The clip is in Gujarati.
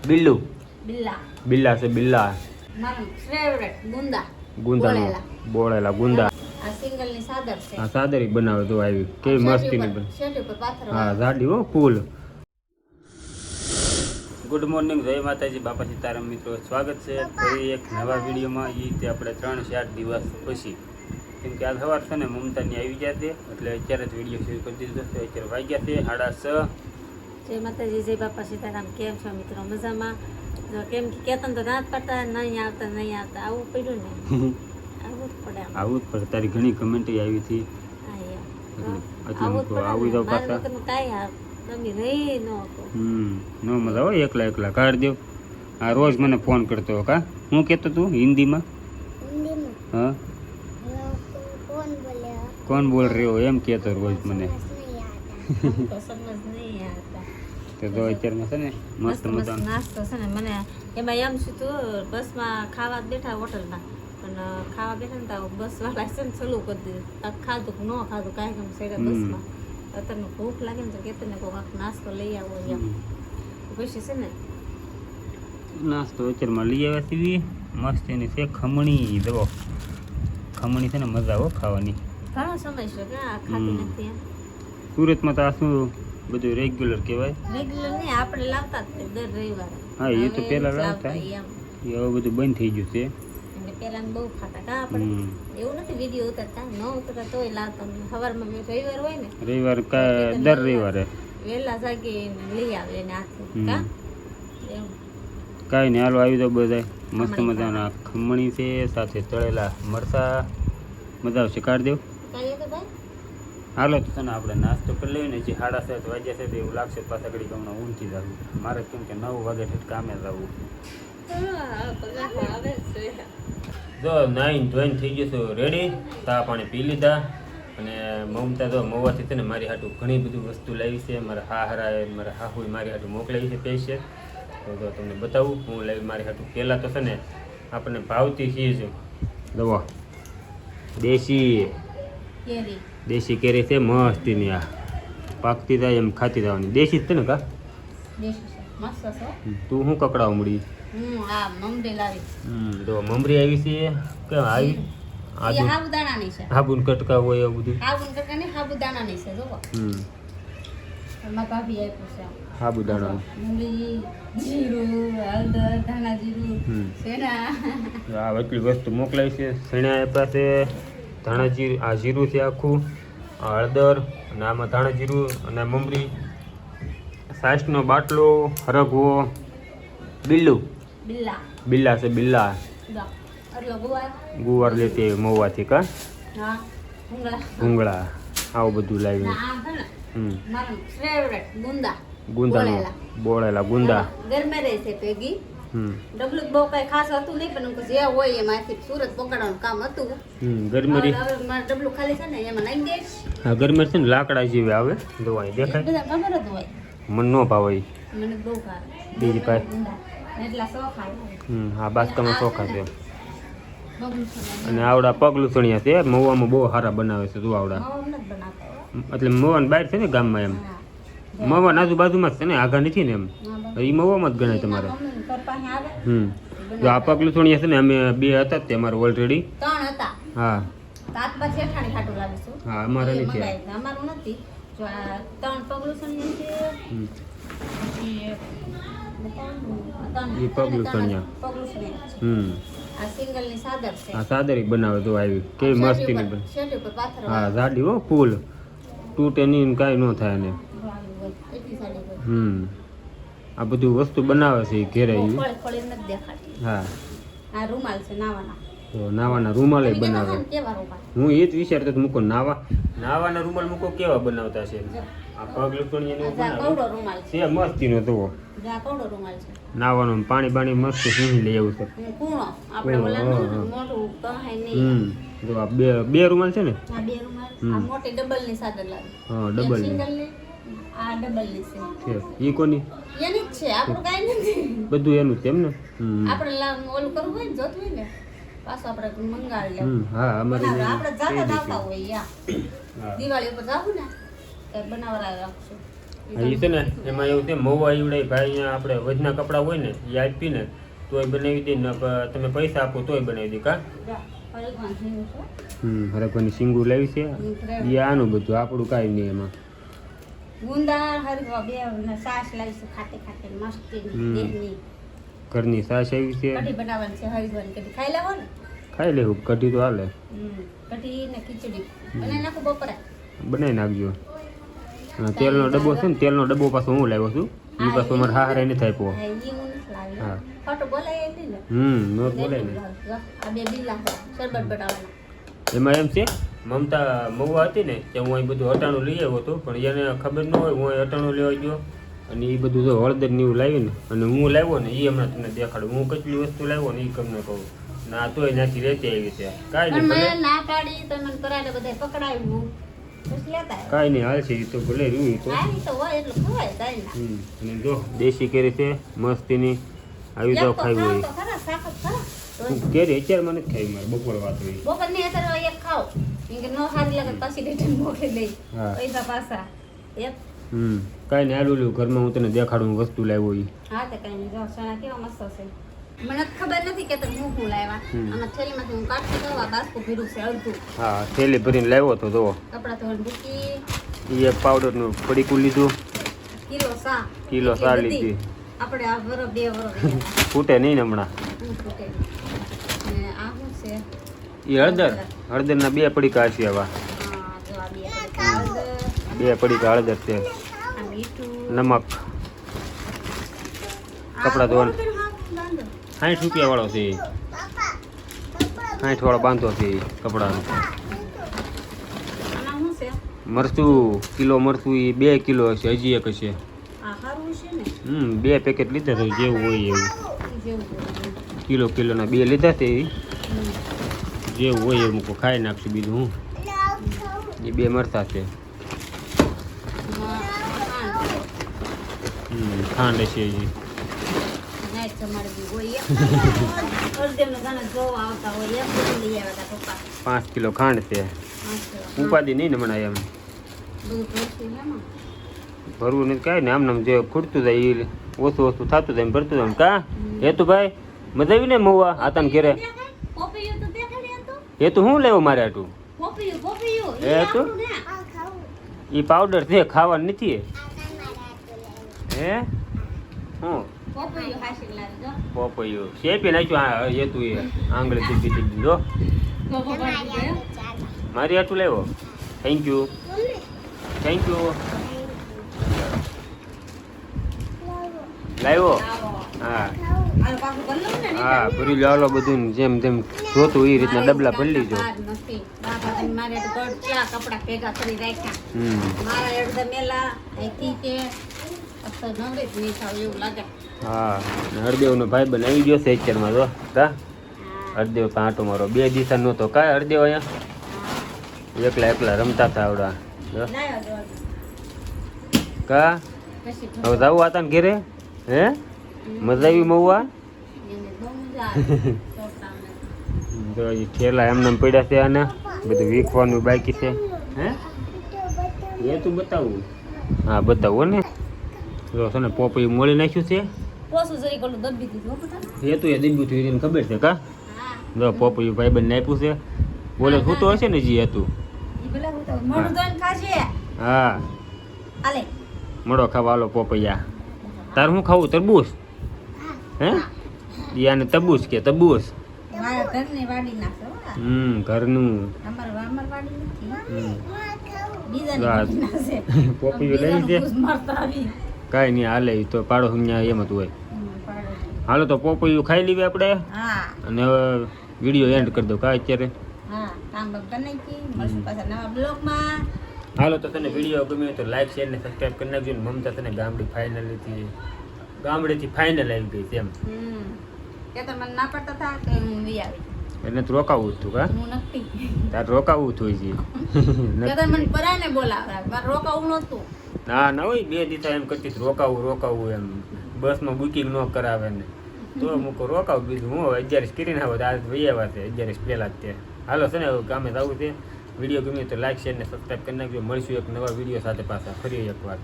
बिल्लू बिल्ला बिल्ला से बिल्ला મારો ફેવરેટ ગુંદા ગુંદાનો બોળેલા ગુંદા આ સિંગલ ની સાદર છે આ સાદરી બનાવે તો આવી કેવી મસ્તી ની બને શેઠ ઉપર પાથર હા જાડી હો ફૂલ ગુડ મોર્નિંગ જય માતાજી બાપા સીતારામ મિત્રો સ્વાગત છે ફરી એક નવા વિડીયોમાં એ રીતે આપણે 3-4 દિવસ પછી કેમ કે આજ સવાર છે ને મમતાની આવી ગયા છે એટલે અત્યારે જ વિડીયો શરૂ કરી દીધો છે અત્યારે વાગ્યા છે 6:30 જય માતાજી જય બાપા સીતારામ કેમ છો મિત્રો મજામાં જો કેમ કે કેતન તો રાત પડતા નહીં આવતા આવું પડ્યું ને આવું જ પડે આવું જ પડે તારી ઘણી કમેન્ટ આવી હતી આવું તો પાછા કાંઈ રહી નો મજા હોય એકલા કાઢ દેવ આ રોજ મને ફોન કરતો કા હું કહેતો તું હિન્દીમાં હા કોણ બોલ રહ્યો એમ કહેતો રોજ મને તો અત્યારમાં છે ને મસ્ત મજાનો નાસ્તો છે ને મને એમાં એમ શું તું બસમાં ખાવા બેઠા હોટલમાં પણ ખાવા બેઠા ને તો બસવાળા છે ને સલું કરી દીધું ખાધું કે ન ખાધું કાંઈ ગમ સેડા બસમાં અત્યારે ભૂખ લાગે ને તો કહેતો ને કોઈક નાસ્તો લઈ આવો એમ પછી છે ને નાસ્તો અત્યારમાં લઈ આવ્યા છીએ મસ્ત એની છે ખમણી દવો ખમણી છે ને મજા આવો ખાવાની ઘણો સમય છે કે આ ખાતી નથી એમ સુરતમાં તો આ શું બધું રેગ્યુલર કહેવાય રેગ્યુલર નહીં આપણે લાવતા જ દર રવિવારે હા એ તો પહેલા લાવતા એમ એ હવે બધું બંધ થઈ ગયું છે એટલે પહેલા બહુ ખાતા કા આપણે એવું નથી વિડીયો ઉતારતા ન ઉતારતા તોય લાવતા સવારમાં રવિવાર હોય ને રવિવાર દર રવિવારે વહેલા જાગીને લઈ આવે એને હાથે કા એવું કાંઈ નહીં હાલો આવી દો બધા મસ્ત મજાના ખમણી છે સાથે તળેલા મરચા મજા આવશે કાઢ દેવ કાંઈ તો ભાઈ હાલો તો તને આપણે નાસ્તો કરી લઈએ ને જે 7:30 વાગ્યા છે તો એવું લાગશે પાછા ઘડી હમણાં ઊંઘી જવું મારે કેમ કે 9 વાગે ઠેઠ કામે જવું જો નાઈન ધોઈને થઈ ગયું છું રેડી ચા પાણી પી લીધા અને મમતા તો મવાથી છે ને મારી હાટું ઘણી બધી વસ્તુ લાવી છે મારા હાહરાએ મારા હાહુએ મારી હાટું મોકલાવી છે પૈસે તો જો તમને બતાવું હું લાવી મારી હાટું પહેલાં તો છે ને આપણને ભાવતી ચીજ દવા દેશી કેરી છે મસ્તીની આ પાકતી જાય એમ ખાતી જવાની દેશી જ છે ને કા તું શું કકડાવ મળી તો મમરી આવી છે કે આવી સાબુદાણાની છે હાબુન કટકા હોય એવું બધું સાબુદાણાની છે જો એમાં ભાભી આપ્યું છે સાબુદાણા ડુંગળી જીરું હળદર ધાણા જીરું શેણા આ એટલી વસ્તુ મોકલાવી છે શેણા આપ્યા છે ધાણા જીરું આ જીરું છે આખું હળદર અને આમાં ધાણા જીરું અને મમરી સાસનો બાટલો હરગવો બિલ્લા છે બિલ્લા ગુવાર લેતી મવાથી કા ભૂંગળા આવું બધું લાવ્યું ગુંદાનો બોળેલા ગુંદા ગરમે રહે છે ભેગી ડબલું બહુ કઈ ખાસ હતું નહીં પણ જે હોય એમાંથી સુરત પકડવાનું કામ હતું ગરમેરી ડબલું ખાલી છે ને એમાં નાખી દઈશ હા ગરમેર છે ને લાકડા જેવી આવે દવાઈ દેખાય બધા ખબર જ હોય મન નો ભાવે મને બહુ ભાવે બીજી પાસે એટલા ચોખા હા બાસ્કામાં ચોખા છે અને આવડા પગલું ચણિયા છે મવામાં બહુ સારા બનાવે છે તું આવડા એટલે મવાન બહાર છે ને ગામમાં એમ મવાન આજુબાજુમાં જ છે ને આગા નથી ને એમ એ મવામાં જ ગણાય તમારે જો આ પગલું ચણિયા છે ને અમે 2 હતા તે અમારે ઓલરેડી 3 હતા હા તાતબા શેઠાણી ખાટું લાવીશું હા અમારે નથી અમારું નથી જો આ 3 પગલું ચણિયા છે એ પગલું ચણિયા આ સિંગલ ની સાદર છે આ સાદરી બનાવે તો આવી કેવી મસ્તી ની બને શેઠ ઉપર પાથર હા જાડી હો ફૂલ તૂટે નહીં કાંઈ ન થાય ને આ બધું વસ્તુ બનાવે છે ઘેરે હા આ રૂમાલ છે નાવાના તો નાવાના રૂમાલ બનાવે હું એ જ વિચારતો હતો મૂકો નાવાના રૂમાલ મૂકો કેવા બનાવતા છે આ પગ લૂંટણીયા છે મસ્તી નો તો નાવાનો પાણી બાણી મસ્ત સીણી લઈ આવું છે જો આ બે રૂમાલ છે ને હા ડબલ ઈ કોની બધું એનું છે એમ ને ઓલું કરવું હોય ને જોતું હોય ને પાછું આપણે મંગાવી લેવું હા અમારે આપણે જાતા આવતા હોય દિવાળી ઉપર જાવું ને બનાવવા રાખશું એ છે ને એમાં એવું છે મહુવા ઈવડે ભાઈ અહીંયા આપણે વજના કપડાં હોય ને એ આપીને તોય બનાવી દે ને તમે પૈસા આપો તોય બનાવી દે કા હરકવાની સિંગુ લેવી છે એ આનું બધું આપણું કાંઈ નહીં એમાં ગુંદા હરવા બે ને સાસ લાવીશું ખાતે ખાતે મસ્તી દેહની ઘરની સાસ આવી છે કઢી બનાવવાની છે હરિદ્વારની કઢી ખાઈ લેવો ને ખાઈ લેવું કઢી તો હાલે કઢી ને ખીચડી બનાવી નાખો બપોરે બનાવી નાખજો તેલનો ડબ્બો છે ને તેલનો ડબ્બો પાછો હું લાવ્યો છું એ પાછો અમારે હારે નથી આપ્યો હા ફોટો બોલાય ને નોટ બોલાય ને આ બે બિલ્લા શરબત બનાવવાના એમાં એમ છે મમતા મહુવા હતી ને કે હું અહીં બધું અટાણું લઈ આવ્યો હતો પણ એને ખબર ન હોય હું અહીં અટાણું લેવા ગયો અને એ બધું જો હળદર ને એવું લાવ્યું ને અને હું લાવ્યો ને એ હમણાં તમને દેખાડું હું કેટલી વસ્તુ લાવ્યો ને એ તમને કહું ના તોય ત્યાંથી રહેતી આવી છે કાંઈ નહીં ના પાડી તો મને કરાડે બધા પકડાવ્યું કાંઈ નહીં હાલ છે એ તો ભલે રહ્યું અને જો દેશી કેરી છે મસ્તીની આવી તો ખાવી હોય કેરી અત્યારે મને જ ખાવી મારે બપોર વાત હોય બપોરની અત્યારે એક ખાવ કે નો સારી લાગે પછી રિટર્ન મોકલી દઈ પૈસા પાછા એક કાંઈ નહીં આડું ઘરમાં હું તને દેખાડું વસ્તુ લાવ્યો એ હા તો કાંઈ નહીં જો સણા કેવા મસ્ત છે મને ખબર નથી કે તમે હું લાવ્યા આમાં થેલીમાંથી હું કાઢી દઉં આ બાસ્કો ભીરું છે અડધું હા થેલી ભરીને લાવ્યો તો જો કપડાં ધોવાની બુકી એ પાવડરનું પડીકું લીધું કિલો સા લીધી આપણે આ વરો બે વરો ફૂટે નહીં ને હમણાં ફૂટે ને આ શું છે એ હળદરના 2 પડીકા હશે આવા હા જો આ બે 2 પડીકા હળદર છે આ મીઠું નમક કપડાં ધોવાનું 60 રૂપિયા વાળો છે 60 વાળો બાંધો છે કપડાનો આમાં શું છે મરચું કિલો મરચું એ 2 કિલો હશે હજી એક હશે આ સારું છે ને 2 પેકેટ લીધા છે જેવું હોય એવું જેવું કિલોના 2 લીધા છે જેવું હોય એવું મૂકો ખાઈ નાખશું બીજું હું એ 2 મરચા છે ખાંડ છે હજી 5 કિલો ખાંડ છે ઉપાધિ નહીં ને મને એમ ભરવું નથી કાંઈ ને આમ જે ખૂટતું જાય એ ઓછું થતું જાય ભરતું જાય કા હેતુ ભાઈ મજા આવી ને મહુવા આતાને ઘેરે હેતુ શું લેવું મારે આટું હેતુ એ પાવડર છે ખાવાનું નથી હે હું પોપૈયું શેપી નાખ્યું હેતુ એ આંગળી દીધી જો મારી આટું લેવો થેન્ક યુ લાવ્યો હા ભરી લાવો બધું જેમ જેમ જોતું એ રીતના ડબલા ભરી લીજો હા હરદેવનો ભાઈ બન આવી ગયો છે અત્યારમાં જો કા હરદેવ કાંટો મારો 2 દિવસ નહોતો કાંઈ હરદેવ અહીંયા એકલા રમતા હતા આવડા કા હવે જાવું હતા ને ઘેરે હે મજા આવી મહુવા તો ઠેલા એમને પડ્યા છે આને બધું વીખવાનું બાકી છે હે એ તું બતાવું હા બતાવો ને જો છે ને પોપૈયું મોળી નાખ્યું છે એ તું એ દબ્યું થયું એને ખબર છે કા જો પોપૈયું ભાઈ બંને આપ્યું છે બોલે શું તો હશે ને જી હતું હા મળો ખાવા હાલો પોપૈયા તાર શું ખાવું તરબૂચ હે યાને તબૂચ કે તબૂચ ઘરનું પોપૈયું લઈ છે કાંઈ નહીં હાલે તો પાડો અહીંયા એમ જ હોય હાલો તો પોપૈયું ખાઈ લેવી આપણે અને હવે વિડીયો એન્ડ કરી દો કાંઈ અત્યારે હાલો તો તને વિડીયો ગમ્યો તો લાઈક શેર ને સબસ્ક્રાઈબ કરી નાખજો ને મમતા તને ગામડેથી ફાઇનલ આવી ગઈ તેમ એને તો રોકાવું હતું કા તારે રોકાવું હતું ના હોય 2 દિવસ એમ કરતી રોકાવું એમ બસમાં બુકિંગ ન કરાવે ને તો મૂકો રોકાવું બીજું હું 11 કરીને આવો આજ ભાઈ આવ્યા છે 11 પહેલા જ તે હાલો છે ને ગામે જવું છે વિડીયો ગમ્યો તો લાઈક શેર ને સબસ્ક્રાઈબ કરી નાખજો મળીશું એક નવા વિડીયો સાથે પાછા ફરી એકવાર